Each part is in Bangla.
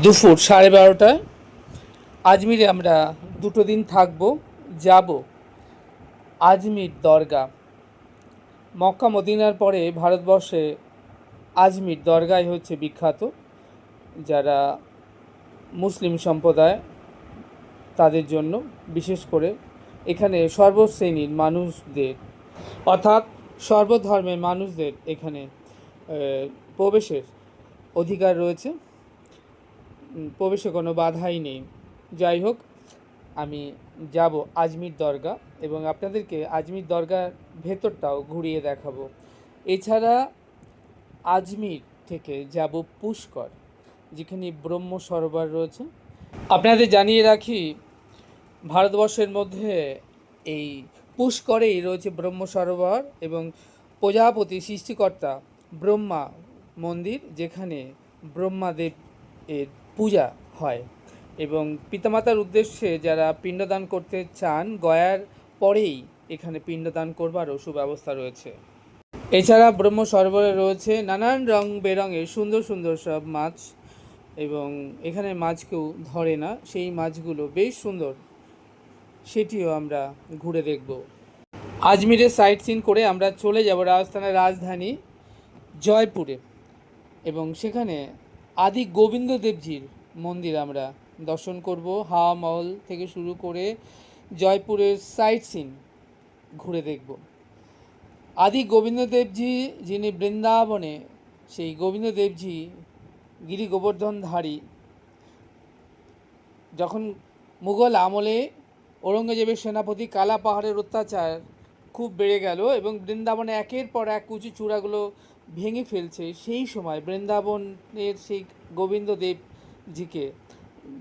দুপুর 12:30টায় আজমিরে আমরা 2 দিন থাকবো। যাব আজমির দরগা। মক্কা মদিনার পরে ভারতবর্ষে আজমির দরগাই হচ্ছে বিখ্যাত। যারা মুসলিম সম্প্রদায় তাদের জন্য বিশেষ করে এখানে সর্বশ্রেণীর মানুষদের অর্থাৎ সর্বধর্মের মানুষদের এখানে প্রবেশের অধিকার রয়েছে। প্রবেশে কোনো বাধাই নেই। যাই হোক, আমি যাব আজমির দরগা এবং আপনাদেরকে আজমির দরগার ভেতরটাও ঘুরিয়ে দেখাবো। এছাড়া আজমির থেকে যাব পুষ্কর, যেখানে ব্রহ্ম সরোবর রয়েছে। আপনাদের জানিয়ে রাখি, ভারতবর্ষের মধ্যে এই পুষ্করেই রয়েছে ব্রহ্ম সরোবর এবং প্রজাপতি সৃষ্টিকর্তা ব্রহ্মা মন্দির, যেখানে ব্রহ্মাদেব এর পূজা হয় এবং পিতামাতার উদ্দেশ্যে যারা পিণ্ডদান করতে চান গয়ার পরেই এখানে পিণ্ডদান করবারও সুব্যবস্থা রয়েছে। এছাড়া ব্রহ্ম সরোবরে রয়েছে নানান রং বেরঙের সুন্দর সুন্দর সব মাছ এবং এখানে মাছ কেউ ধরে না, সেই মাছগুলো বেশ সুন্দর, সেটিও আমরা ঘুরে দেখব। আজমিরের সাইট সিন করে আমরা চলে যাব রাজস্থানের রাজধানী জয়পুরে এবং সেখানে আদি গোবিন্দ দেবজির মন্দির আমরা দর্শন করব। হাওয়া মহল থেকে শুরু করে জয়পুরের সাইট সিন ঘুরে দেখব। আদি গোবিন্দ দেবজি, যিনি বৃন্দাবনে সেই গোবিন্দ দেবজি গিরি গোবর্ধনধারী, যখন মুঘল আমলে ঔরঙ্গজেবের সেনাপতি কালা পাহাড়ের অত্যাচার খুব বেড়ে গেল এবং বৃন্দাবনে একের পর এক উঁচু চূড়াগুলো ভেঙে ফেলছে, সেই সময় বৃন্দাবনের সেই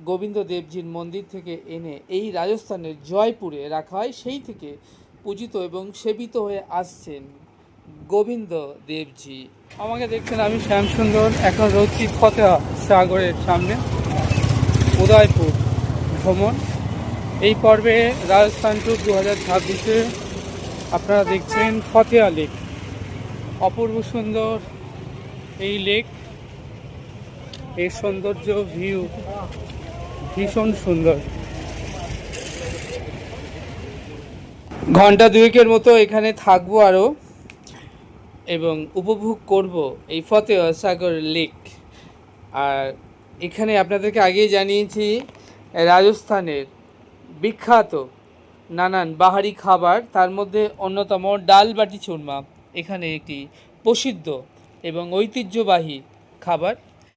গোবিন্দ দেবজির মন্দির থেকে এনে এই রাজস্থানের জয়পুরে রাখা হয়। সেই থেকে পূজিত এবং সেবিত হয়ে আসছেন গোবিন্দ দেবজি। আমাকে দেখছেন, আমি শ্যামসুন্দর, এখন রয়েছি ফতেয়া সাগরের সামনে। উদয়পুর ভ্রমণ এই পর্বে রাজস্থান ট্যুর 2026-এ আপনারা দেখছেন ফতেয়া লেক। অপূর্ব সুন্দর এই লেক, এর সৌন্দর্য ভিউ ভীষণ সুন্দর। ঘন্টা দুয়েকের মতো এখানে থাকবো আরও এবং উপভোগ করব এই ফতেয়া সাগর লেক। আর এখানে আপনাদেরকে আগেই জানিয়েছি রাজস্থানের বিখ্যাত নানান বাহারি খাবার, তার মধ্যে অন্যতম ডাল বাটি চুরমা এখানে একটি প্রসিদ্ধ এবং ঐতিহ্যবাহী খাবার।